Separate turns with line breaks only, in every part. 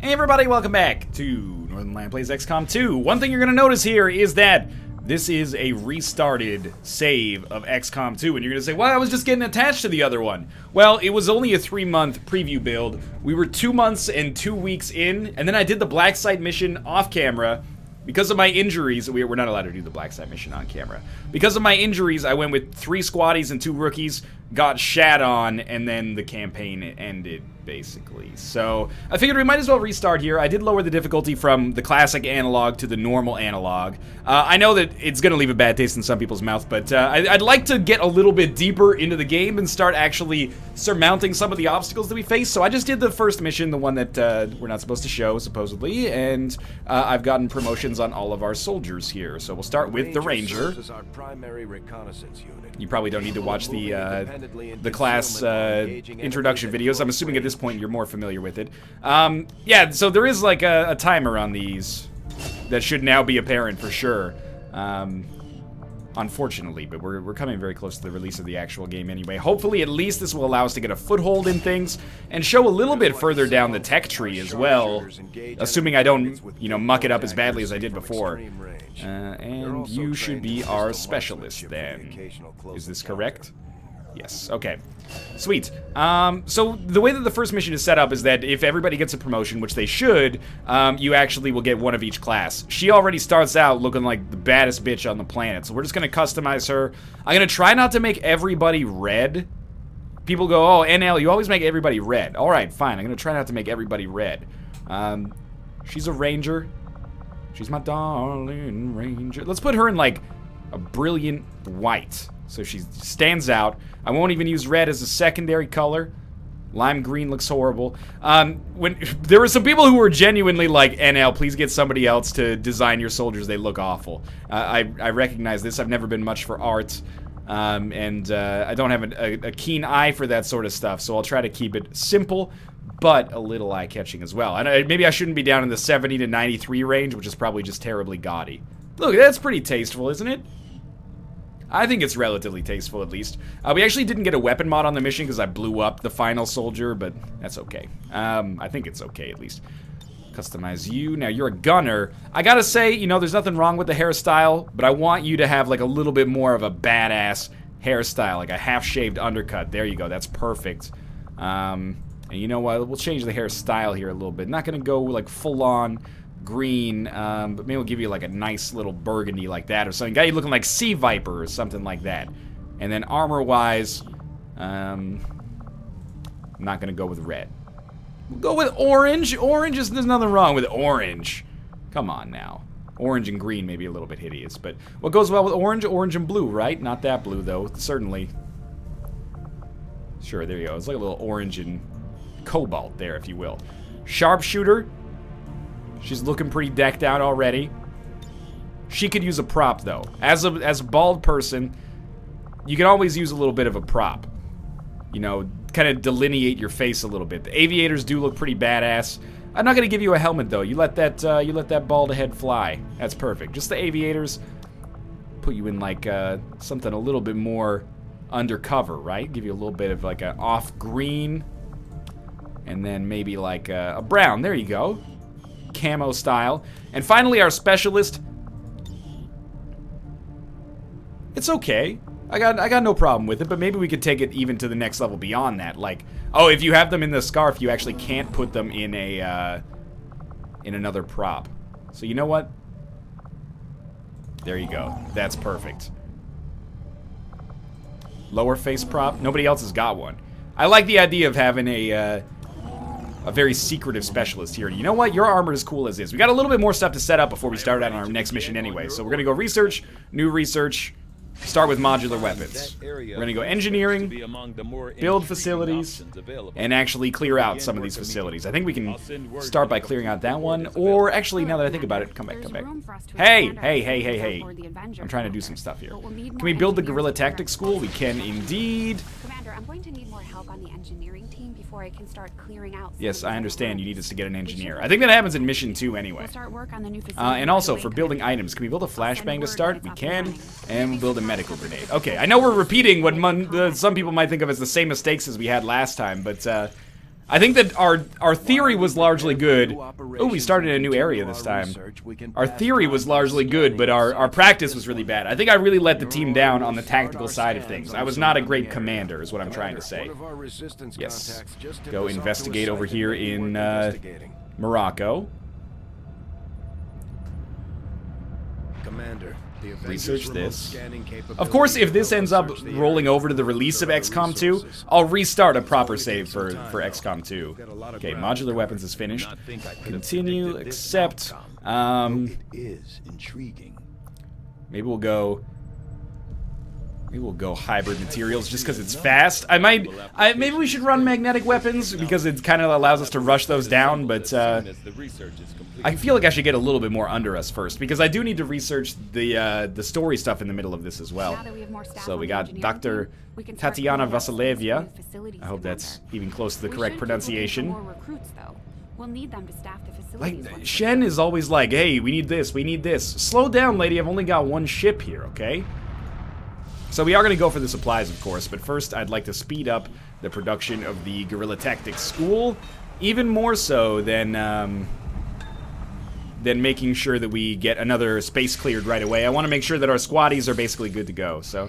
Hey everybody, welcome back to Northernlion Plays XCOM 2. One thing you're going to notice here is that this is a restarted save of XCOM 2, and you're going to say, well, I was just getting attached to the other one. Well, it was only a 3-month preview build. We were 2 months and 2 weeks in, and then I did the Black Site mission off camera. Because of my injuries, we're not allowed to do the Black Site mission on camera. Because of my injuries, I went with 3 squaddies and 2 rookies, got shat on, and then the campaign ended, basically. So, I figured we might as well restart here. I did lower the difficulty from the classic analog to the normal analog. I know that it's going to leave a bad taste in some people's mouth, but I'd like to get a little bit deeper into the game and start actually surmounting some of the obstacles that we face. So I just did the first mission, the one that we're not supposed to show, supposedly, and I've gotten promotions on all of our soldiers here. So we'll start with the Ranger. You probably don't need to watch the class introduction videos. I'm assuming at this point you're more familiar with it. Yeah, so there is like a timer on these that should now be apparent for sure. Unfortunately, but we're coming very close to the release of the actual game anyway. Hopefully, at least this will allow us to get a foothold in things and show a little bit further down the tech tree as well, assuming I don't, you know, muck it up as badly as I did before. And you should be our specialist then. Is this correct? Yes, okay. Sweet. So the way that the first mission is set up is that if everybody gets a promotion, which they should, you actually will get one of each class. She already starts out looking like the baddest bitch on the planet, so we're just gonna customize her. I'm gonna try not to make everybody red. People go, oh, NL, you always make everybody red. Alright, fine, I'm gonna try not to make everybody red. She's a ranger. She's my darling ranger. Let's put her in, like, a brilliant white. So she stands out. I won't even use red as a secondary color. Lime green looks horrible. When there were some people who were genuinely like, NL, please get somebody else to design your soldiers. They look awful. I recognize this. I've never been much for art. And I don't have a keen eye for that sort of stuff. So I'll try to keep it simple, but a little eye-catching as well. And maybe I shouldn't be down in the 70 to 93 range, which is probably just terribly gaudy. Look, that's pretty tasteful, isn't it? I think it's relatively tasteful, at least. We actually didn't get a weapon mod on the mission because I blew up the final soldier, but that's okay. I think it's okay, at least. Customize you. Now, you're a gunner. I gotta say, you know, there's nothing wrong with the hairstyle, but I want you to have, like, a little bit more of a badass hairstyle, like a half-shaved undercut. There you go. That's perfect. And you know what? We'll change the hairstyle here a little bit. Not gonna go, like, full-on green, but maybe we'll give you like a nice little burgundy like that or something. Got you looking like Sea Viper or something like that. And then armor-wise, I'm not gonna go with red. We'll go with orange. Orange is, there's nothing wrong with orange. Come on now. Orange and green may be a little bit hideous, but what goes well with orange? Orange and blue, right? Not that blue though, certainly. Sure, there you go. It's like a little orange and cobalt there, if you will. Sharpshooter. She's looking pretty decked out already. She could use a prop, though. As a bald person, you can always use a little bit of a prop. You know, kind of delineate your face a little bit. The aviators do look pretty badass. I'm not gonna give you a helmet, though. You let that bald head fly. That's perfect. Just the aviators. Put you in like something a little bit more undercover, right? Give you a little bit of like a off green, and then maybe like a brown. There you go. Camo style. And finally, our specialist. It's okay. I got no problem with it, but maybe we could take it even to the next level beyond that. Like, oh, if you have them in the scarf, you actually can't put them in a in another prop. So you know what? There you go. That's perfect. Lower face prop. Nobody else has got one. I like the idea of having a very secretive specialist here. You know what? Your armor is cool as is. We got a little bit more stuff to set up before we start out on our next mission anyway. So we're going to go research, new research, start with modular weapons. We're going to go engineering, build facilities, and actually clear out some of these facilities. I think we can start by clearing out that one, or actually, now that I think about it, come back. Hey. I'm trying to do some stuff here. Can we build the Guerrilla Tactics School? We can indeed.
Commander, I'm going to need more help on the engineering team before I can start clearing out.
Yes, I understand. You need us to get an engineer. I think that happens in mission 2 anyway.
We'll start work on the new facility
and also, for building items, can we build a flashbang to start? We can. And we'll build a medical grenade. Okay, I know we're repeating what some people might think of as the same mistakes as we had last time, but I think that our theory was largely good. Oh, we started in a new area this time. Our theory was largely good, but our practice was really bad. I think I really let the team down on the tactical side of things. I was not a great commander, is what I'm trying to say. Yes. Go investigate over here in Morocco.
Commander,
research this. Of course, if this ends up rolling over to the release of XCOM 2, I'll restart a proper save for XCOM 2. Okay, modular weapons is finished. Continue, accept. Maybe we'll go hybrid materials just because it's fast. Maybe we should run magnetic weapons because it kind of allows us to rush those down, but I feel like I should get a little bit more under us first because I do need to research the story stuff in the middle of this as well. So we got Dr. Tatiana Vasilevia. I hope that's even close to the correct pronunciation.
We'll need them to staff the
Like,
facilities.
Shen is always like, hey, we need this, we need this. Slow down, lady, I've only got one ship here, okay? So we are going to go for the supplies, of course, but first I'd like to speed up the production of the Guerrilla Tactics School, even more so than making sure that we get another space cleared right away. I want to make sure that our squaddies are basically good to go, so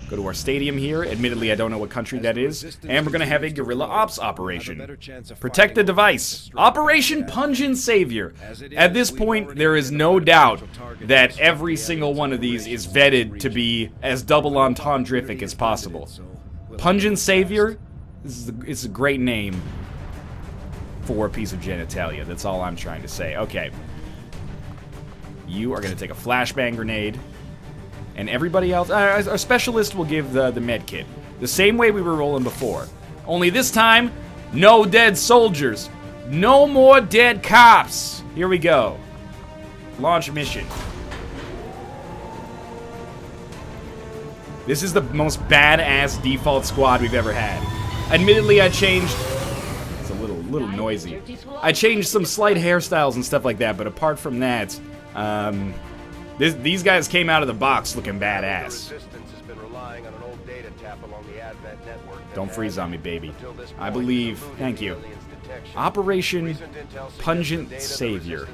go to our stadium here. Admittedly, I don't know what country that is, and we're going to have a Guerrilla Ops operation. Protect the device. Operation Pungent Savior. At this point, there is no doubt that every single one of these is vetted to be as double entendrific as possible. Pungent Savior is a great name for a piece of genitalia. That's all I'm trying to say. Okay. You are going to take a flashbang grenade. And everybody else, our specialist will give the med kit. The same way we were rolling before. Only this time, no dead soldiers. No more dead cops. Here we go. Launch mission. This is the most badass default squad we've ever had. Admittedly, I changed... It's a little noisy. I changed some slight hairstyles and stuff like that, but apart from that, these guys came out of the box looking badass. Don't freeze on me, baby. I believe. Thank you. Operation Pungent Savior.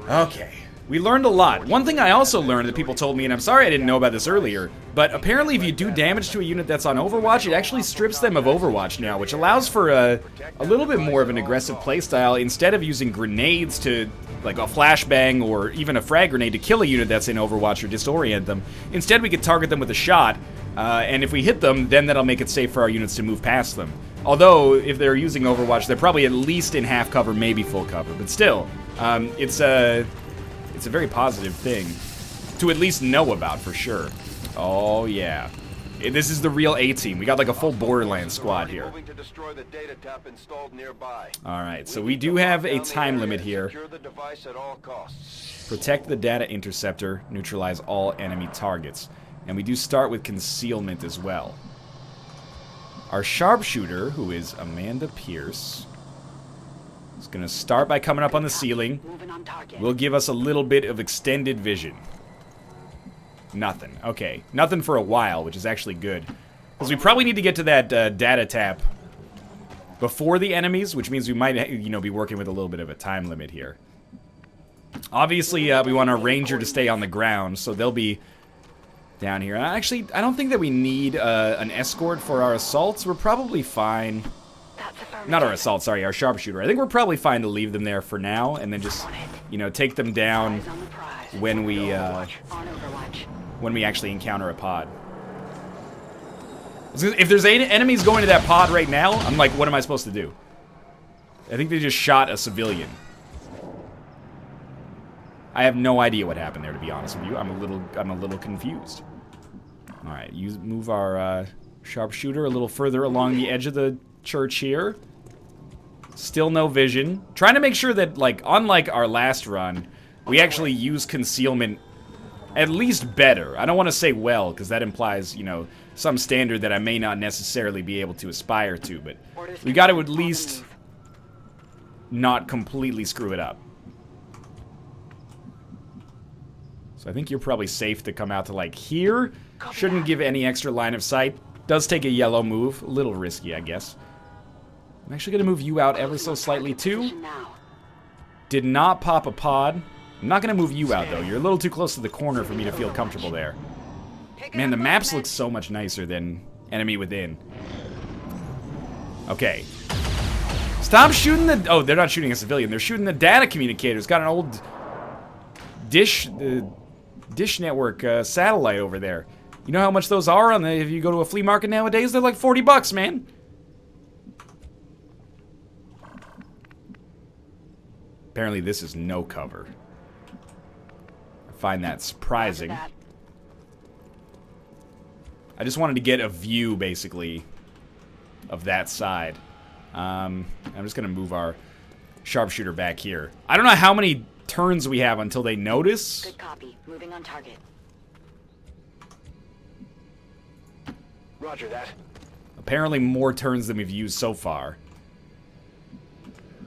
Okay. We learned a lot. One thing I also learned that people told me, and I'm sorry I didn't know about this earlier, but apparently if you do damage to a unit that's on Overwatch, it actually strips them of Overwatch now, which allows for a little bit more of an aggressive playstyle. Instead of using grenades to, like a flashbang or even a frag grenade to kill a unit that's in Overwatch or disorient them, instead we could target them with a shot, and if we hit them, then that'll make it safe for our units to move past them. Although, if they're using Overwatch, they're probably at least in half cover, maybe full cover, but still, it's a very positive thing to at least know about for sure. Oh yeah. This is the real A-team. We got like a full Borderlands squad here. Alright, so we do have a time limit here. Protect the data interceptor, neutralize all enemy targets. And we do start with concealment as well. Our sharpshooter, who is Amanda Pierce, is going to start by coming up on the ceiling. Will give us a little bit of extended vision. Nothing. Okay. Nothing for a while, which is actually good. Because we probably need to get to that data tap before the enemies, which means we might, be working with a little bit of a time limit here. Obviously, we want our ranger to stay on the ground, so they'll be down here. Actually, I don't think that we need an escort for our assaults. We're probably fine. Not our assault, sorry, our sharpshooter. I think we're probably fine to leave them there for now, and then just, take them down when we actually encounter a pod. If there's enemies going to that pod right now, I'm like, what am I supposed to do? I think they just shot a civilian. I have no idea what happened there, to be honest with you. I'm a little confused. All right, move our sharpshooter a little further along the edge of the church here. Still no vision. Trying to make sure that, like, unlike our last run, we actually use concealment at least better. I don't want to say well, because that implies, some standard that I may not necessarily be able to aspire to, but we got to at least not completely screw it up. So I think you're probably safe to come out to, like, here. Shouldn't give any extra line of sight. Does take a yellow move. A little risky, I guess. I'm actually going to move you out ever so slightly, too. Did not pop a pod. I'm not going to move you out, though. You're a little too close to the corner for me to feel comfortable there. Man, the maps look so much nicer than Enemy Within. Okay. Stop shooting the... Oh, they're not shooting a civilian. They're shooting the data communicator. It's got an old dish network satellite over there. You know how much those are on the... If you go to a flea market nowadays, they're like 40 bucks, man. Apparently this is no cover. I find that surprising. I just wanted to get a view, basically, of that side. I'm just going to move our sharpshooter back here. I don't know how many turns we have until they notice.
Good copy. Moving on target.
Roger that.
Apparently more turns than we've used so far.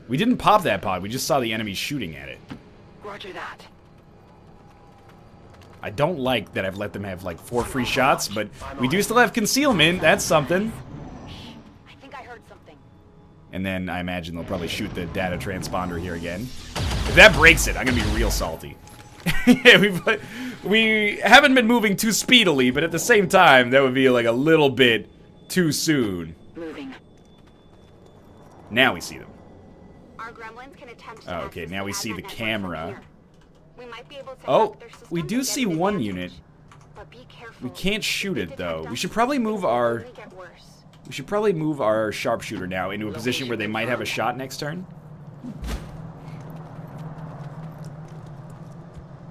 We didn't pop that pod. We just saw the enemy shooting at it.
Roger that.
I don't like that I've let them have like 4 free shots, but we do still have concealment. That's something.
I think I heard something.
And then I imagine they'll probably shoot the data transponder here again. If that breaks it, I'm gonna be real salty. Yeah, we haven't been moving too speedily, but at the same time, that would be like a little bit too soon.
Moving.
Now we see them.
Our gremlins can attempt to
Okay,
access
now we
the
see the
admin network
camera.
from here. We might be able to
Oh,
hack their system
we
to
do
get
see
an
one
advantage.
unit.
But be careful.
We can't shoot
If
it
they
though.
detect
We
us,
should probably
things
move
will
our
only get worse.
sharpshooter now into a position where they might have a shot next turn.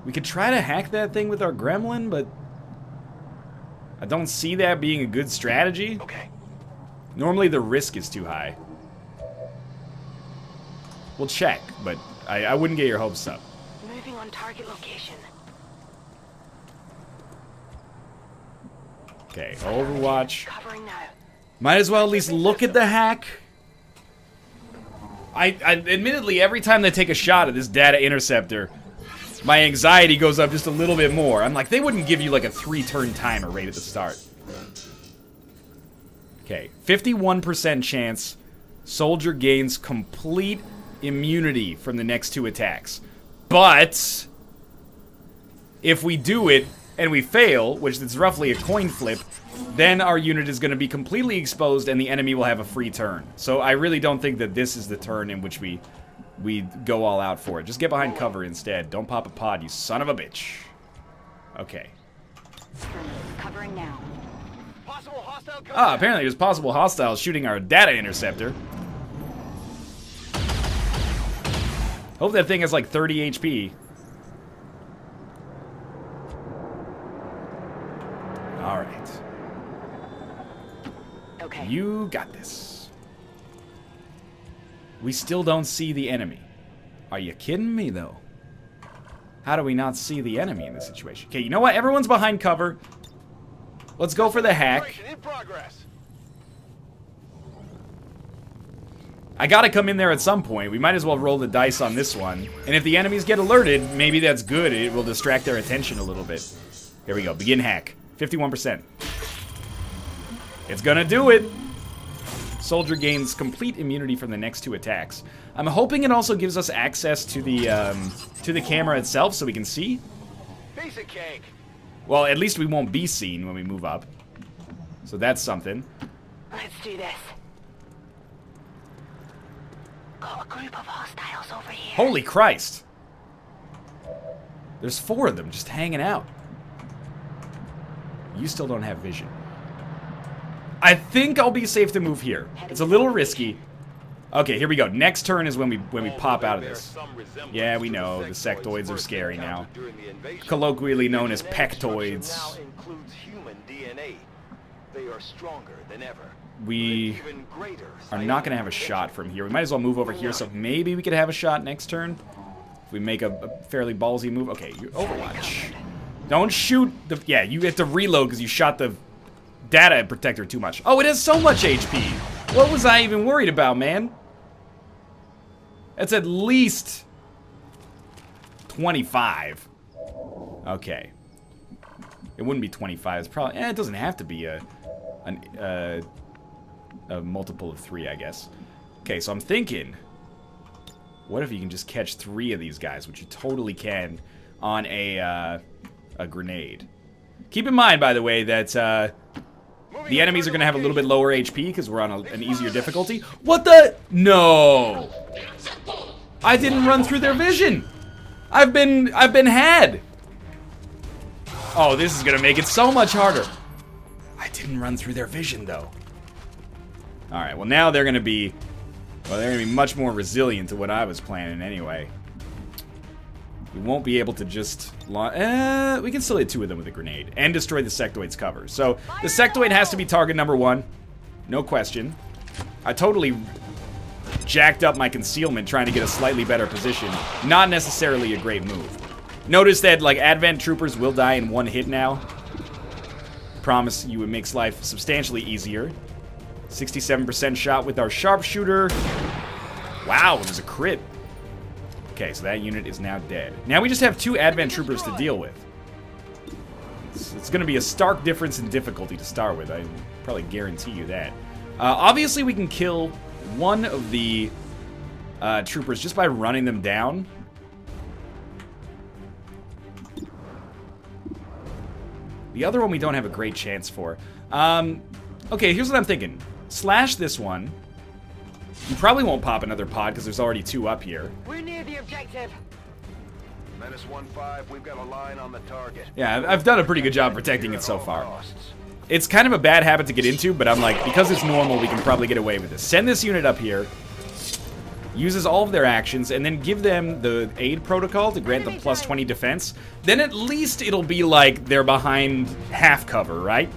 We could try to hack that thing with our gremlin, but I don't see that being a good strategy.
Okay.
Normally the risk is too high. We'll check, but I wouldn't get your hopes up.
Moving on target location.
Okay, Overwatch.
Covering now.
Might as well at least look at the hack. I admittedly, every time they take a shot at this data interceptor, my anxiety goes up just a little bit more. I'm like, they wouldn't give you like a 3-turn timer right at the start. Okay, 51% chance soldier gains complete immunity from the next 2 attacks. But if we do it and we fail, which is roughly a coin flip, then our unit is going to be completely exposed and the enemy will have a free turn. So I really don't think that this is the turn in which we go all out for it. Just get behind cover instead. Don't pop a pod, you son of a bitch. Okay.
Covering now.
Possible hostile
Ah, apparently there's possible hostiles shooting our data interceptor. Hope that thing has like 30 HP. Alright.
Okay.
You got this. We still don't see the enemy. Are you kidding me, though? How do we not see the enemy in this situation? Okay, you know what? Everyone's behind cover. Let's go for the hack.
in progress.
I gotta come in there at some point. We might as well roll the dice on this one. And if the enemies get alerted, maybe that's good. It will distract their attention a little bit. Here we go. Begin hack. 51%. It's gonna do it. Soldier gains complete immunity from the next 2 attacks. I'm hoping it also gives us access to the camera itself so we can see.
Piece of cake.
Well, at least we won't be seen when we move up. So that's something.
Let's do this. Got a group of hostiles over here.
Holy Christ! There's 4 of them just hanging out. You still don't have vision. I think I'll be safe to move here. It's a little risky. Okay, here we go. Next turn is when we pop out of this. Yeah, we know. The sectoids are scary now. Colloquially known as pectoids.
Now includes human DNA. They are stronger than ever.
We are not going to have a shot from here. We might as well move over here, so maybe we could have a shot next turn. If we make a fairly ballsy move. Okay, Overwatch. Don't shoot the... Yeah, you have to reload because you shot the data protector too much. Oh, it has so much HP. What was I even worried about, man? That's at least 25. Okay. It wouldn't be 25. It's probably... it doesn't have to be a a multiple of 3, I guess. Okay, so I'm thinking, what if you can just catch 3 of these guys, which you totally can, on a grenade. Keep in mind, by the way, that the enemies are going to have a little bit lower HP because we're on an easier difficulty. What the? No! I didn't run through their vision! I've been had! Oh, this is going to make it so much harder. I didn't run through their vision, though. Alright, well now they're going to be... Well, they're going to be much more resilient to what I was planning anyway. We won't be able to just... we can still hit 2 of them with a grenade. And destroy the sectoid's cover. So, the sectoid has to be target number 1. No question. I totally jacked up my concealment trying to get a slightly better position. Not necessarily a great move. Notice that, like, advent troopers will die in 1 hit now. Promise you it makes life substantially easier. 67% shot with our sharpshooter. Wow, it was a crit. Okay, so that unit is now dead. Now we just have 2 advent troopers to deal with. It's going to be a stark difference in difficulty to start with. I probably guarantee you that. Obviously, we can kill 1 of the troopers just by running them down. The other one we don't have a great chance for. Okay, here's what I'm thinking. Slash this one. You probably won't pop another pod because there's already 2 up here.
We're near the objective.
Menace 1-5, we've got a line on the target.
Yeah, I've done a pretty good job protecting it so far. It's kind of a bad habit to get into, but I'm like, because it's normal, we can probably get away with this. Send this unit up here. Uses all of their actions, and then give them the aid protocol to grant them plus 20 defense. Then at least it'll be like they're behind half cover, right?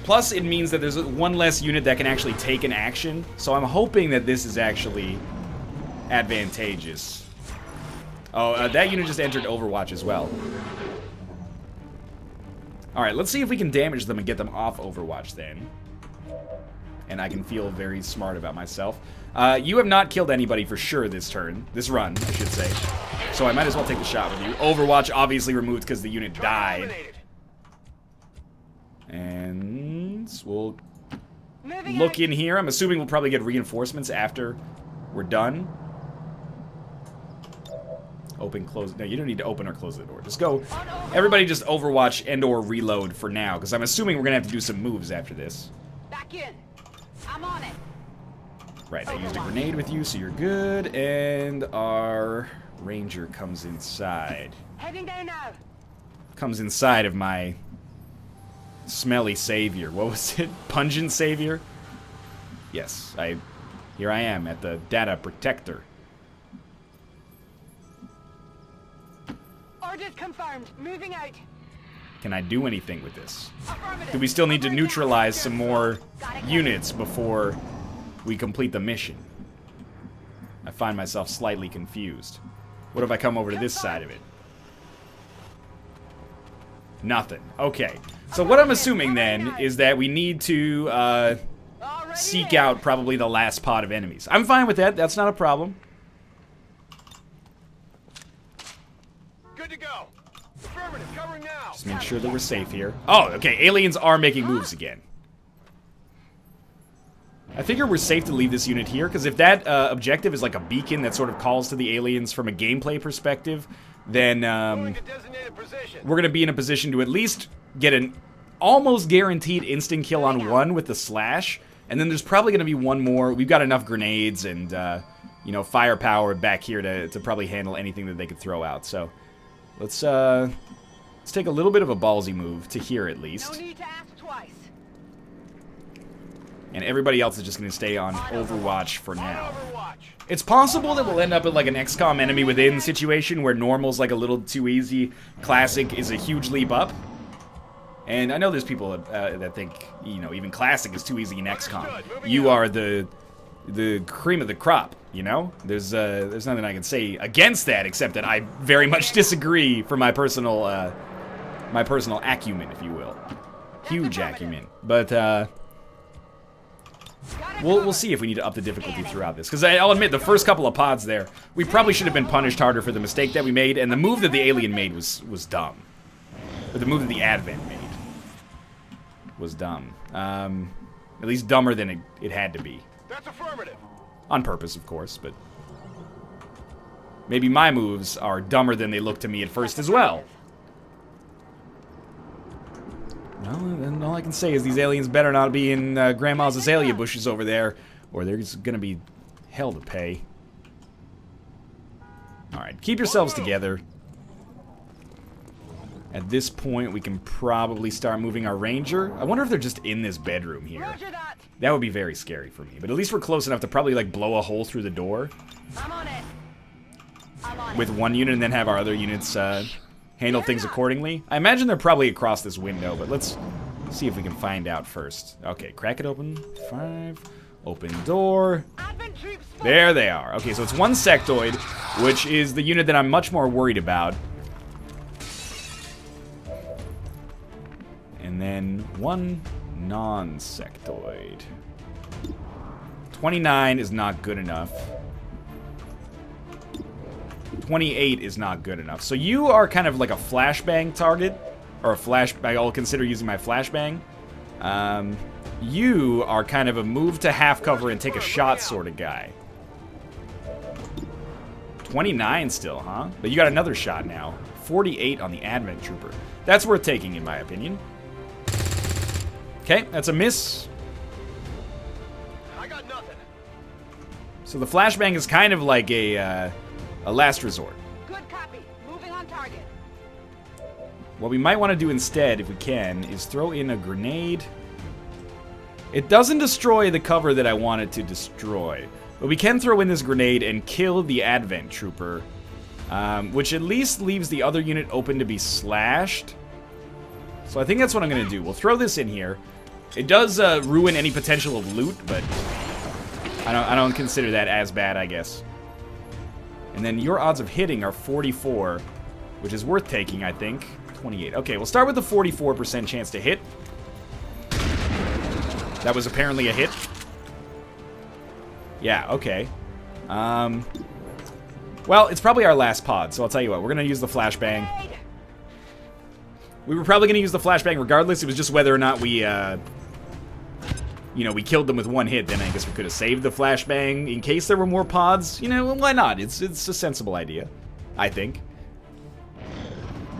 Plus, it means that there's 1 less unit that can actually take an action. So I'm hoping that this is actually advantageous. Oh, that unit just entered Overwatch as well. Alright, let's see if we can damage them and get them off Overwatch then. And I can feel very smart about myself. You have not killed anybody for sure this turn. This run, I should say. So I might as well take the shot with you. Overwatch obviously removed because the unit died. And we'll look in here. I'm assuming we'll probably get reinforcements after we're done. Open, close. No, you don't need to open or close the door. Just go. Everybody just Overwatch and or reload for now, because I'm assuming we're going to have to do some moves after this.
Back in. I'm on it.
Right, I used a grenade with you, so you're good. And our ranger comes inside.
Heading there now.
Comes inside of my smelly savior. What was it? Pungent savior? Yes, here I am at the data protector.
Orders confirmed. Moving out.
Can I do anything with this? Do we still need to neutralize some more units before we complete the mission? I find myself slightly confused. What if I come over to this side of it? Nothing. Okay. So what I'm assuming then is that we need to seek out probably the last pod of enemies. I'm fine with that. That's not a problem.
Good to go. Affirmative, covering now.
Just make sure that we're safe here. Oh, okay. Aliens are making moves again. I figure we're safe to leave this unit here, because if that objective is like a beacon that sort of calls to the aliens from a gameplay perspective, then we're going to be in a position to at least get an almost guaranteed instant kill on 1 with the slash, and then there's probably going to be 1 more. We've got enough grenades and, you know, firepower back here to probably handle anything that they could throw out. So let's take a little bit of a ballsy move to here at least.
No need to ask twice.
And everybody else is just going to stay on Overwatch for now. It's possible that we'll end up with like an XCOM enemy within situation where normal's like a little too easy, classic is a huge leap up. And I know there's people that think, you know, even classic is too easy in XCOM. You are the cream of the crop, you know? There's nothing I can say against that except that I very much disagree for my personal acumen, if you will. Huge acumen. But we'll see if we need to up the difficulty throughout this. Because I'll admit, the first couple of pods there, we probably should have been punished harder for the mistake that we made, and the move that the alien made was dumb. Or the move that the Advent made. was dumb. At least dumber than it had to be.
That's affirmative.
On purpose, of course, but maybe my moves are dumber than they look to me at first as well. Well, then all I can say is these aliens better not be in Grandma's azalea bushes over there, or there's gonna be hell to pay. Alright, keep yourselves together. At this point, we can probably start moving our ranger. I wonder if they're just in this bedroom here.
Roger that.
That would be very scary for me, but at least we're close enough to probably, like, blow a hole through the door
I'm on it. I'm on
with
it.
one unit and then have our other units handle things accordingly. I imagine they're probably across this window, but let's see if we can find out first. Okay, crack it open. 5. Open door.
Advent troops.
There they are. Okay, so it's one sectoid, which is the unit that I'm much more worried about. And then one non-sectoid. 29 is not good enough. 28 is not good enough. So you are kind of like a flashbang target. Or a flashbang. I'll consider using my flashbang. You are kind of a move to half cover and take a shot sort of guy. 29 still, huh? But you got another shot now. 48 on the Advent Trooper. That's worth taking, in my opinion. Okay, that's a miss.
I got nothing.
So the flashbang is kind of like a last resort.
Good copy. Moving on target.
What we might want to do instead, if we can, is throw in a grenade. It doesn't destroy the cover that I want it to destroy. But we can throw in this grenade and kill the Advent Trooper. Which at least leaves the other unit open to be slashed. So I think that's what I'm going to do. We'll throw this in here. It does ruin any potential of loot, but I don't consider that as bad, I guess. And then your odds of hitting are 44, which is worth taking, I think. 28. Okay, we'll start with the 44% chance to hit. That was apparently a hit. Yeah, okay. Well, it's probably our last pod, so I'll tell you what. We're going to use the flashbang. We were probably going to use the flashbang regardless. It was just whether or not we, you know, we killed them with one hit. Then I guess we could have saved the flashbang in case there were more pods. You know, why not? It's a sensible idea, I think.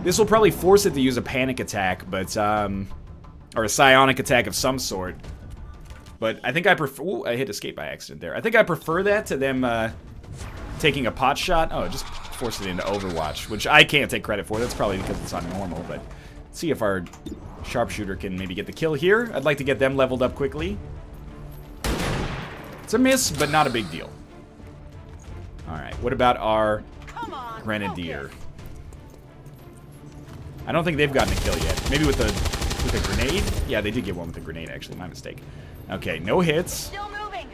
This will probably force it to use a panic attack, but, or a psionic attack of some sort. But I think I prefer... Ooh, I hit escape by accident there. I think I prefer that to them taking a pot shot. Oh, it just forced it into Overwatch, which I can't take credit for. That's probably because it's on normal, but... Let's see if our sharpshooter can maybe get the kill here. I'd like to get them leveled up quickly. It's a miss, but not a big deal. Alright, what about our Grenadier? I don't think they've gotten a kill yet. Maybe with a grenade? Yeah, they did get one with a grenade, actually. My mistake. Okay, no hits.
Still moving.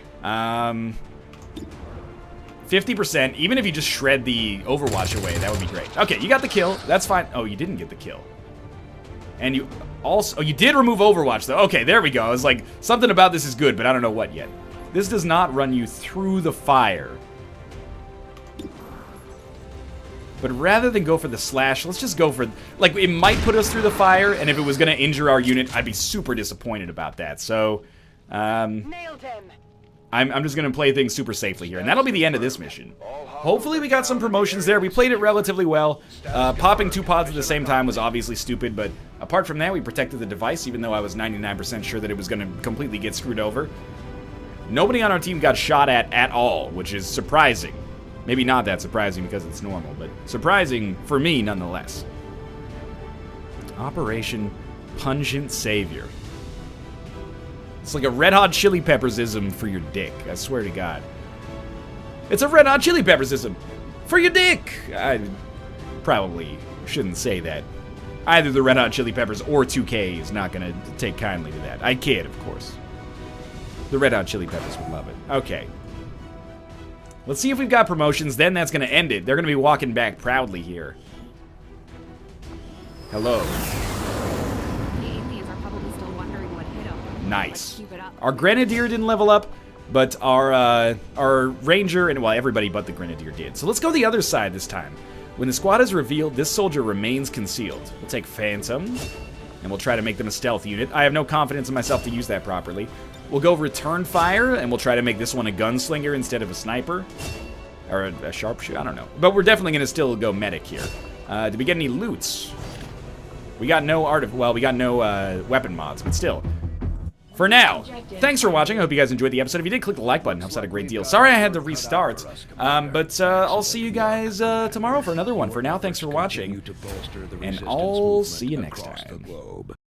50%. Even if you just shred the Overwatch away, that would be great. Okay, you got the kill. That's fine. Oh, you didn't get the kill. And you also... Oh, you did remove Overwatch, though. Okay, there we go. I was like, something about this is good, but I don't know what yet. This does not run you through the fire. But rather than go for the slash, let's just go for... Like, it might put us through the fire, and if it was going to injure our unit, I'd be super disappointed about that. So,
Nailed him.
I'm just going to play things super safely here, and that'll be the end of this mission. Hopefully we got some promotions there. We played it relatively well. Popping 2 pods at the same time was obviously stupid, but apart from that, we protected the device, even though I was 99% sure that it was going to completely get screwed over. Nobody on our team got shot at all, which is surprising. Maybe not that surprising because it's normal, but surprising for me nonetheless. Operation Pungent Savior. It's like a Red Hot Chili Peppers-ism for your dick, I swear to God. It's a Red Hot Chili Peppers-ism for your dick! I probably shouldn't say that. Either the Red Hot Chili Peppers or 2K is not going to take kindly to that. I kid, of course. The Red Hot Chili Peppers would love it. Okay. Let's see if we've got promotions, then that's going to end it. They're going to be walking back proudly here. Hello.
The aliens are probably still wondering what hit them.
Nice.
Let's keep it up.
Our Grenadier didn't level up, but our Ranger, and well, everybody but the Grenadier did. So let's go the other side this time. When the squad is revealed, this soldier remains concealed. We'll take Phantom. and we'll try to make them a stealth unit. I have no confidence in myself to use that properly. We'll go return fire, and we'll try to make this one a gunslinger instead of a sniper. Or a sharpshooter, I don't know. But we're definitely going to still go medic here. Did we get any loots? We got no we got no weapon mods, but still. For now, thanks for watching. I hope you guys enjoyed the episode. If you did, click the like button. Helps out a great deal. Sorry I had to restart. But I'll see you guys tomorrow for another one. For now, thanks for watching. And I'll see you next time.